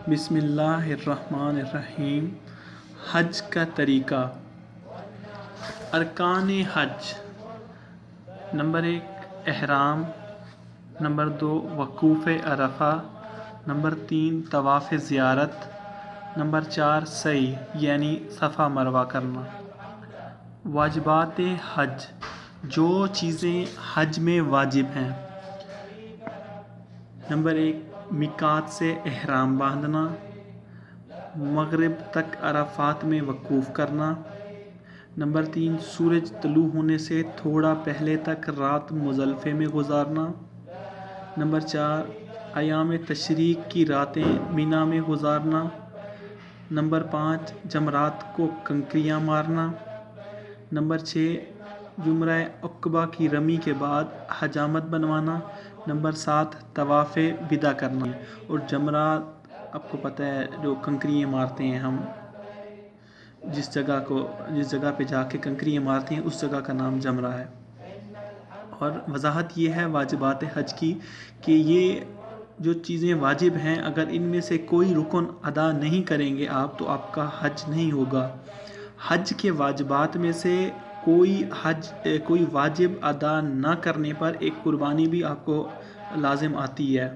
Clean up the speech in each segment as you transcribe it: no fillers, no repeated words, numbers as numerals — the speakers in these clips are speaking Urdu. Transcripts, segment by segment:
بسم اللہ الرحمن الرحیم۔ حج کا طریقہ۔ ارکان حج: نمبر 1 احرام، نمبر 2 وقوف عرفہ، نمبر 3 طواف زیارت، نمبر 4 سعی یعنی صفا مروہ کرنا۔ واجبات حج: جو چیزیں حج میں واجب ہیں۔ نمبر 1 میقات سے احرام باندھنا، مغرب تک عرفات میں وقوف کرنا۔ نمبر 3 سورج طلوع ہونے سے تھوڑا پہلے تک رات مزدلفہ میں گزارنا۔ نمبر 4 ایام تشریق کی راتیں مینا میں گزارنا۔ نمبر 5 جمرات کو کنکریاں مارنا۔ نمبر 6 جمرہ عقبہ کی رمی کے بعد حجامت بنوانا۔ نمبر 7 طواف وداع کرنا۔ اور جمرات آپ کو پتہ ہے جو کنکریاں مارتے ہیں ہم، جس جگہ پہ جا کے کنکریاں مارتے ہیں اس جگہ کا نام جمرہ ہے۔ اور وضاحت یہ ہے واجبات حج کی کہ یہ جو چیزیں واجب ہیں اگر ان میں سے کوئی رکن ادا نہیں کریں گے آپ تو آپ کا حج نہیں ہوگا۔ حج کے واجبات میں سے کوئی واجب ادا نہ کرنے پر ایک قربانی بھی آپ کو لازم آتی ہے۔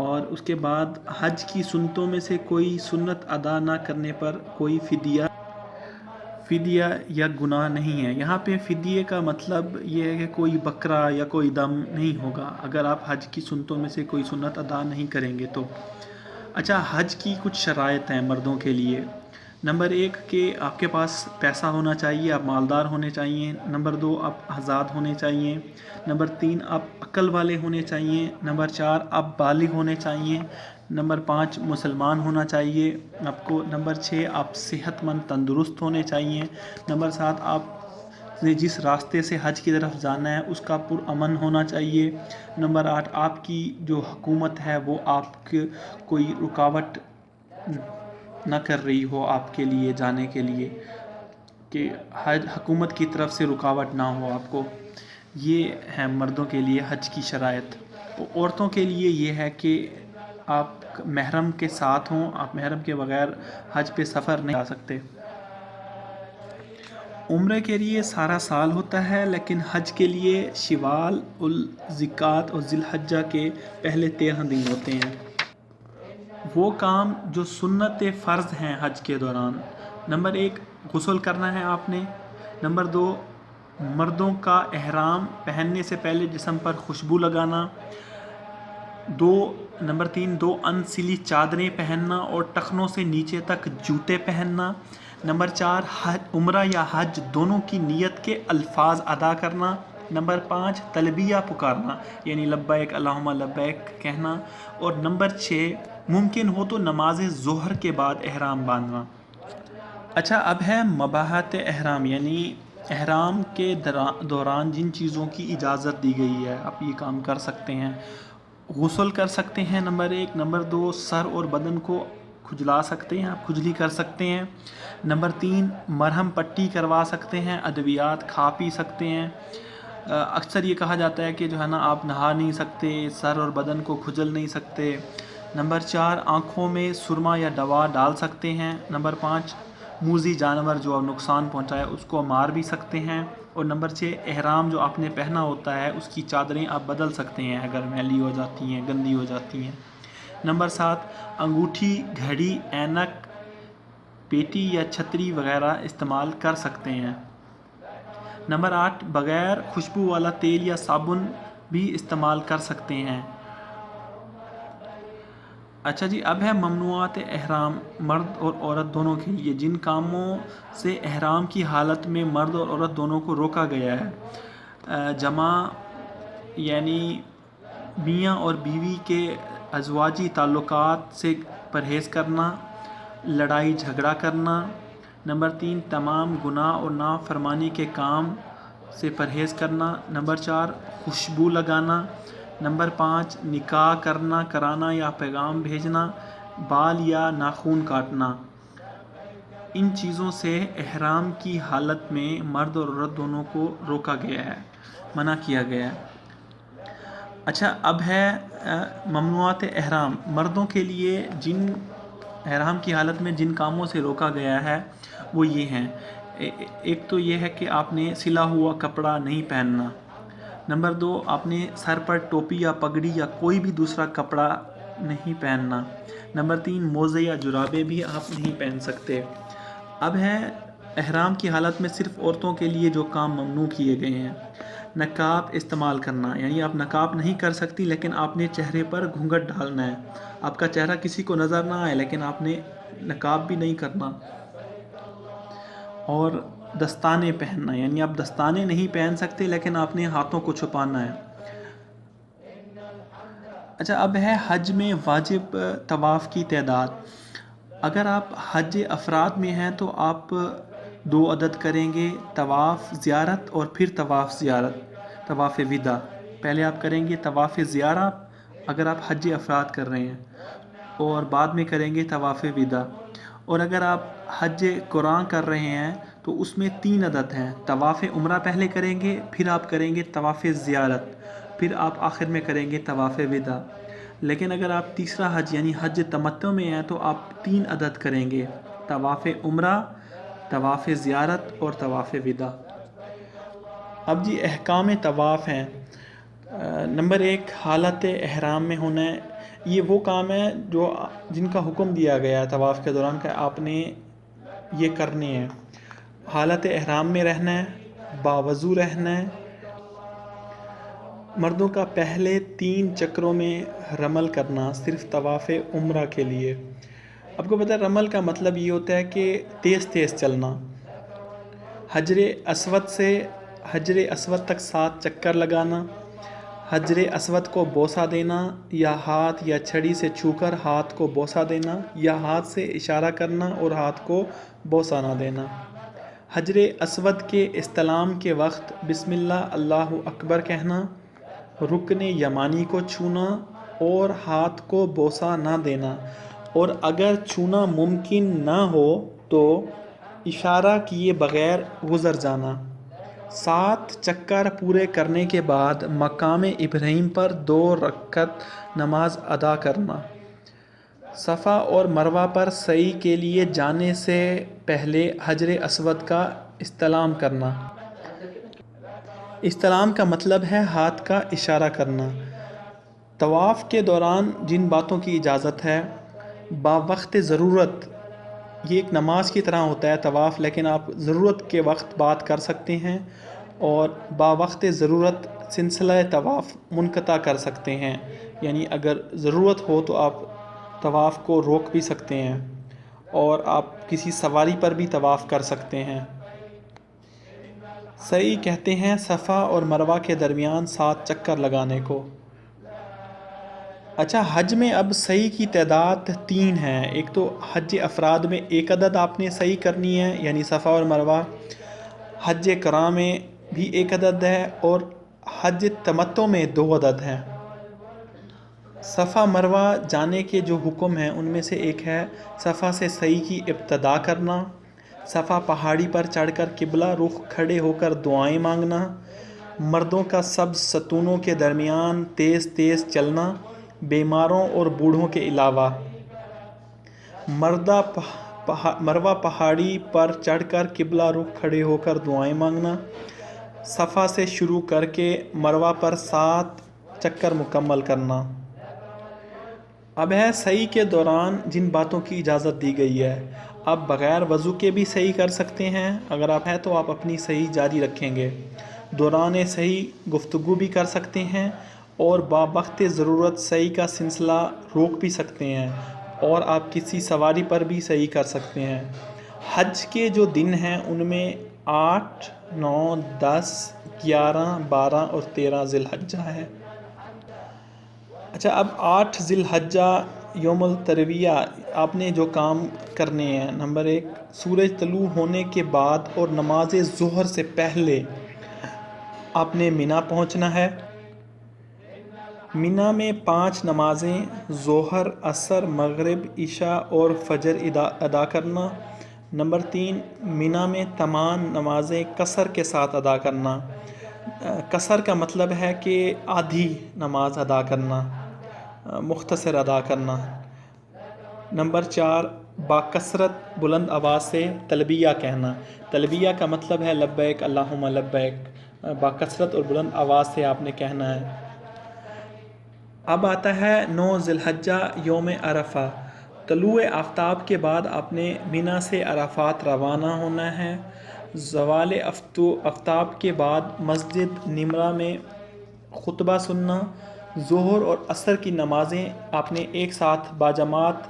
اور اس کے بعد حج کی سنتوں میں سے کوئی سنت ادا نہ کرنے پر کوئی فدیہ یا گناہ نہیں ہے۔ یہاں پہ فدیے کا مطلب یہ ہے کہ کوئی بکرا یا کوئی دم نہیں ہوگا اگر آپ حج کی سنتوں میں سے کوئی سنت ادا نہیں کریں گے تو۔ اچھا، حج کی کچھ شرائط ہیں مردوں کے لیے۔ نمبر 1 کہ آپ کے پاس پیسہ ہونا چاہیے، آپ مالدار ہونے چاہیے۔ نمبر 2 آپ آزاد ہونے چاہیے۔ نمبر 3 آپ عقل والے ہونے چاہیے۔ نمبر 4 آپ بالغ ہونے چاہیے۔ نمبر 5 مسلمان ہونا چاہیے آپ کو۔ نمبر 6 آپ صحت مند تندرست ہونے چاہیے۔ نمبر 7 آپ نے جس راستے سے حج کی طرف جانا ہے اس کا پرامن ہونا چاہیے۔ نمبر 8 آپ کی جو حکومت ہے وہ آپ کے کوئی رکاوٹ نہ کر رہی ہو آپ کے لیے جانے کے لیے، کہ حکومت کی طرف سے رکاوٹ نہ ہو آپ کو۔ یہ ہے مردوں کے لیے حج کی شرائط۔ عورتوں کے لیے یہ ہے کہ آپ محرم کے ساتھ ہوں، آپ محرم کے بغیر حج پہ سفر نہیں جا سکتے۔ عمرے کے لیے سارا سال ہوتا ہے لیکن حج کے لیے شوال، ذوالقعدہ اور ذی الحجہ کے پہلے 13 دن ہوتے ہیں۔ وہ کام جو سنت فرض ہیں حج کے دوران: نمبر 1 غسل کرنا ہے آپ نے۔ نمبر 2 مردوں کا احرام پہننے سے پہلے جسم پر خوشبو لگانا۔ نمبر 3 2 انسلی چادریں پہننا اور ٹخنوں سے نیچے تک جوتے پہننا۔ نمبر 4 عمرہ یا حج دونوں کی نیت کے الفاظ ادا کرنا۔ نمبر 5 تلبیہ پکارنا یعنی لبیک اللہم لبیک کہنا۔ اور نمبر 6 ممکن ہو تو نماز ظہر کے بعد احرام باندھنا۔ اچھا، اب ہے مباحات احرام یعنی احرام کے دوران جن چیزوں کی اجازت دی گئی ہے آپ یہ کام کر سکتے ہیں۔ غسل کر سکتے ہیں نمبر 1۔ نمبر 2 سر اور بدن کو کھجلا سکتے ہیں، آپ کھجلی کر سکتے ہیں۔ نمبر 3 مرہم پٹی کروا سکتے ہیں، ادویات کھا پی سکتے ہیں۔ اکثر یہ کہا جاتا ہے کہ جو ہے نا آپ نہا نہیں سکتے، سر اور بدن کو کھجل نہیں سکتے۔ نمبر 4 آنکھوں میں سرما یا دوا ڈال سکتے ہیں۔ نمبر 5 موذی جانور جو نقصان پہنچائے اس کو مار بھی سکتے ہیں۔ اور نمبر 6 احرام جو آپ نے پہنا ہوتا ہے اس کی چادریں آپ بدل سکتے ہیں اگر میلی ہو جاتی ہیں، گندی ہو جاتی ہیں۔ نمبر 7 انگوٹھی، گھڑی، اینک، پیٹی یا چھتری وغیرہ استعمال کر سکتے ہیں۔ نمبر 8 بغیر خوشبو والا تیل یا صابن بھی استعمال کر سکتے ہیں۔ اچھا جی، اب ہے ممنوعات احرام مرد اور عورت دونوں کے لیے۔ جن کاموں سے احرام کی حالت میں مرد اور عورت دونوں کو روکا گیا ہے: جمع یعنی میاں اور بیوی کے ازواجی تعلقات سے پرہیز کرنا، لڑائی جھگڑا کرنا۔ نمبر 3 تمام گناہ اور نافرمانی کے کام سے پرہیز کرنا۔ نمبر 4 خوشبو لگانا۔ نمبر 5 نکاح کرانا یا پیغام بھیجنا، بال یا ناخن کاٹنا۔ ان چیزوں سے احرام کی حالت میں مرد اور عورت دونوں کو روکا گیا ہے، منع کیا گیا ہے۔ اچھا اب ہے ممنوعات احرام. مردوں کے لیے جن احرام کی حالت میں جن کاموں سے روکا گیا ہے وہ یہ ہیں. ایک تو یہ ہے کہ آپ نے سلا ہوا کپڑا نہیں پہننا. نمبر 2، آپ نے سر پر ٹوپی یا پگڑی یا کوئی بھی دوسرا کپڑا نہیں پہننا. نمبر 3، موزے یا جرابیں بھی آپ نہیں پہن سکتے. اب ہے احرام کی حالت میں صرف عورتوں کے لیے جو کام ممنوع کیے گئے ہیں. نقاب استعمال کرنا، یعنی آپ نقاب نہیں کر سکتی لیکن آپ نے چہرے پر گھونگھٹ ڈالنا ہے. آپ کا چہرہ کسی کو نظر نہ آئے لیکن آپ نے نقاب بھی نہیں کرنا. اور دستانے پہننا، یعنی آپ دستانے نہیں پہن سکتے لیکن آپ نے ہاتھوں کو چھپانا ہے. اچھا اب ہے حج میں واجب طواف کی تعداد. اگر آپ حج افراد میں ہیں تو آپ 2 عدد کریں گے، طواف زیارت اور پھر طواف زیارت، طواف وداع. پہلے آپ کریں گے طواف زیارہ اگر آپ حج افراد کر رہے ہیں، اور بعد میں کریں گے طواف وداع. اور اگر آپ حج قرآن کر رہے ہیں تو اس میں 3 عدد ہیں. طواف عمرہ پہلے کریں گے، پھر آپ کریں گے طواف زیارت، پھر آپ آخر میں کریں گے طواف وداع. لیکن اگر آپ تیسرا حج یعنی حج تمتع میں ہیں تو آپ 3 عدد کریں گے، طواف عمرہ، طواف زیارت اور طواف وداع. اب جی احکام طواف ہیں. نمبر 1، حالت احرام میں ہونا ہے. یہ وہ کام ہے جن کا حکم دیا گیا ہے طواف کے دوران کہ آپ نے یہ کرنے ہیں. حالت احرام میں رہنا ہے، باوضو رہنا ہے. مردوں کا پہلے 3 چکروں میں رمل کرنا صرف طواف عمرہ کے لیے. آپ کو پتہ ہے رمل کا مطلب یہ ہوتا ہے کہ تیز تیز چلنا. حجر اسود سے حجر اسود تک 7 چکر لگانا، حجر اسود کو بوسہ دینا، یا ہاتھ یا چھڑی سے چھو کر ہاتھ کو بوسہ دینا، یا ہاتھ سے اشارہ کرنا اور ہاتھ کو بوسہ نہ دینا. حجر اسود کے استلام کے وقت بسم اللہ اللہ اکبر کہنا، رکن یمانی کو چھونا اور ہاتھ کو بوسہ نہ دینا، اور اگر چھونا ممکن نہ ہو تو اشارہ کیے بغیر گزر جانا. 7 چکر پورے کرنے کے بعد مقام ابراہیم پر 2 رکعت نماز ادا کرنا. صفا اور مروہ پر سعی کے لیے جانے سے پہلے حجر اسود کا استلام کرنا. استلام کا مطلب ہے ہاتھ کا اشارہ کرنا. طواف کے دوران جن باتوں کی اجازت ہے: باوقت ضرورت، یہ ایک نماز کی طرح ہوتا ہے طواف، لیکن آپ ضرورت کے وقت بات کر سکتے ہیں. اور باوقت ضرورت سلسلہ طواف منقطع کر سکتے ہیں، یعنی اگر ضرورت ہو تو آپ طواف کو روک بھی سکتے ہیں، اور آپ کسی سواری پر بھی طواف کر سکتے ہیں. سعی کہتے ہیں صفا اور مروہ کے درمیان 7 چکر لگانے کو. اچھا حج میں اب سعی کی تعداد 3 ہیں. ایک تو حج افراد میں 1 عدد آپ نے سعی کرنی ہے، یعنی صفا اور مروہ. حج قرآن میں بھی 1 عدد ہے، اور حج تمتع میں 2 عدد ہیں. صفا مروہ جانے کے جو حکم ہیں ان میں سے ایک ہے صفا سے سعی کی ابتدا کرنا، صفا پہاڑی پر چڑھ کر قبلہ رخ کھڑے ہو کر دعائیں مانگنا، مردوں کا سبز ستونوں کے درمیان تیز تیز چلنا بیماروں اور بوڑھوں کے علاوہ، مروہ پہاڑی پر چڑھ کر قبلہ رخ کھڑے ہو کر دعائیں مانگنا، صفا سے شروع کر کے مروہ پر 7 چکر مکمل کرنا. اب ہے سعی کے دوران جن باتوں کی اجازت دی گئی ہے. آپ بغیر وضو کے بھی سعی کر سکتے ہیں، اگر آپ ہیں تو آپ اپنی سعی جاری رکھیں گے. دوران سعی گفتگو بھی کر سکتے ہیں، اور باوقت ضرورت سعی کا سلسلہ روک بھی سکتے ہیں، اور آپ کسی سواری پر بھی سعی کر سکتے ہیں. حج کے جو دن ہیں ان میں 8، 9، 10، 11، 12 اور 13 ذی الحجہ ہے. اچھا اب 8 ذی الحجہ یوم الترویہ آپ نے جو کام کرنے ہیں: نمبر 1، سورج طلوع ہونے کے بعد اور نماز ظہر سے پہلے آپ نے مینا پہنچنا ہے. مینا میں 5 نمازیں ظہر، عصر، مغرب، عشاء اور فجر ادا کرنا. نمبر 3، مینا میں تمام نمازیں قصر کے ساتھ ادا کرنا. قصر کا مطلب ہے کہ آدھی نماز ادا کرنا، مختصر ادا کرنا۔ نمبر 4 باکثرت بلند آواز سے تلبیہ کہنا۔ تلبیہ کا مطلب ہے لبیک اللہم لبیک، باکثرت اور بلند آواز سے آپ نے کہنا ہے۔ اب آتا ہے 9 ذی الحجہ یوم عرفہ۔ طلوع آفتاب کے بعد آپ نے مینا سے عرفات روانہ ہونا ہے۔ زوال آفتاب کے بعد مسجد نمرہ میں خطبہ سننا۔ ظہر اور عصر کی نمازیں آپ نے ایک ساتھ باجماعت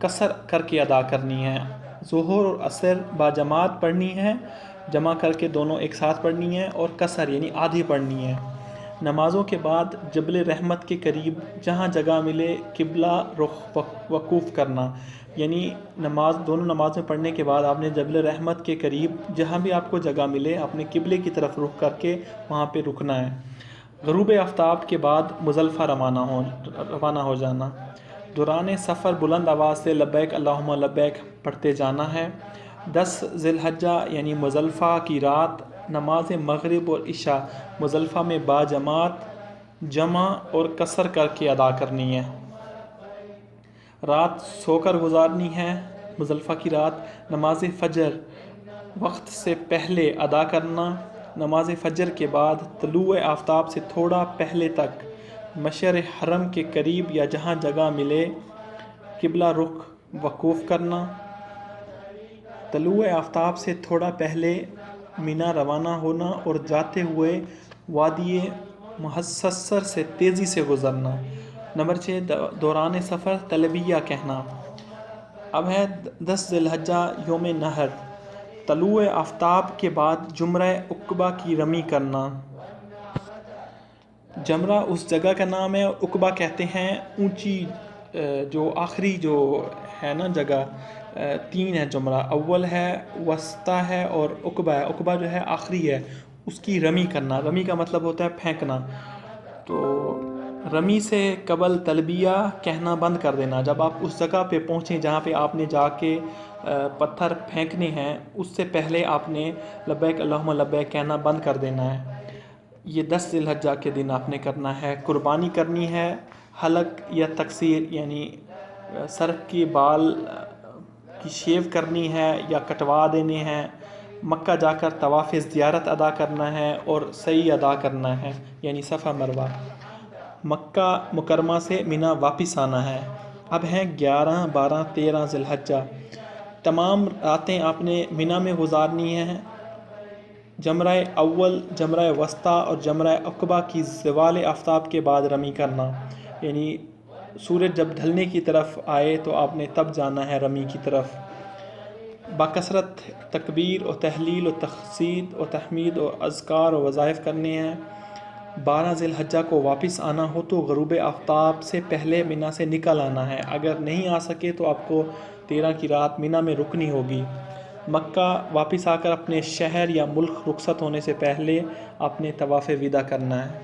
قصر کر کے ادا کرنی ہے۔ ظہر اور عصر باجماعت پڑھنی ہے، جمع کر کے دونوں ایک ساتھ پڑھنی ہے، اور قصر یعنی آدھی پڑھنی ہے۔ نمازوں کے بعد جبل رحمت کے قریب جہاں جگہ ملے قبلہ رخ وقوف کرنا، یعنی دونوں نمازیں پڑھنے کے بعد آپ نے جبل رحمت کے قریب جہاں بھی آپ کو جگہ ملے اپنے قبلے کی طرف رخ کر کے وہاں پہ رکنا ہے۔ غروب آفتاب کے بعد مزدلفہ روانہ ہو جانا۔ دوران سفر بلند آواز سے لبیک اللہم لبیک پڑھتے جانا ہے۔ 10 ذی الحجہ یعنی مزدلفہ کی رات نماز مغرب اور عشاء مزدلفہ میں باجماعت جمع اور قصر کر کے ادا کرنی ہے۔ رات سو کر گزارنی ہے۔ مزدلفہ کی رات نماز فجر وقت سے پہلے ادا کرنا۔ نماز فجر کے بعد طلوع آفتاب سے تھوڑا پہلے تک مشعر حرم کے قریب یا جہاں جگہ ملے قبلہ رخ وقوف کرنا۔ طلوع آفتاب سے تھوڑا پہلے مینا روانہ ہونا اور جاتے ہوئے وادی محصصر سے تیزی سے گزرنا۔ نمبر 6 دوران سفر تلبیہ کہنا۔ اب ہے 10 ذی الحجہ یوم نحر۔ طلوع آفتاب کے بعد جمرہ عقبہ کی رمی کرنا۔ جمرہ اس جگہ کا نام ہے، عقبہ کہتے ہیں اونچی جو آخری جو ہے نا جگہ، 3 ہے جمرہ، اول ہے، وسطی ہے اور عقبہ ہے۔ عقبہ جو ہے آخری ہے، اس کی رمی کرنا۔ رمی کا مطلب ہوتا ہے پھینکنا۔ تو رمی سے قبل تلبیہ کہنا بند کر دینا۔ جب آپ اس جگہ پہ پہنچیں جہاں پہ آپ نے جا کے پتھر پھینکنے ہیں، اس سے پہلے آپ نے لبیک اللہم لبیک کہنا بند کر دینا ہے۔ یہ 10 ذی الحجہ کے دن آپ نے کرنا ہے۔ قربانی کرنی ہے، حلق یا تقصیر یعنی سر کی بال کی شیو کرنی ہے یا کٹوا دینے ہیں۔ مکہ جا کر طواف زیارت ادا کرنا ہے اور سعی ادا کرنا ہے یعنی صفا مروہ۔ مکہ مکرمہ سے مینا واپس آنا ہے۔ اب ہیں 11، 12، 13 ذی الحجہ۔ تمام راتیں آپ نے مینا میں گزارنی ہیں۔ جمرہ اول، جمرہ وسطیٰ اور جمرہ عقبہ کی زوال آفتاب کے بعد رمی کرنا، یعنی سورج جب ڈھلنے کی طرف آئے تو آپ نے تب جانا ہے رمی کی طرف۔ باکثرت تکبیر و تحلیل و تقصید و تحمید و اذکار و وظائف کرنے ہیں۔ 12 ذی الحجہ کو واپس آنا ہو تو غروب آفتاب سے پہلے مینا سے نکل آنا ہے۔ اگر نہیں آ سکے تو آپ کو 13 کی رات مینا میں رکنی ہوگی۔ مکہ واپس آ کر اپنے شہر یا ملک رخصت ہونے سے پہلے آپ نے طواف وداع کرنا ہے۔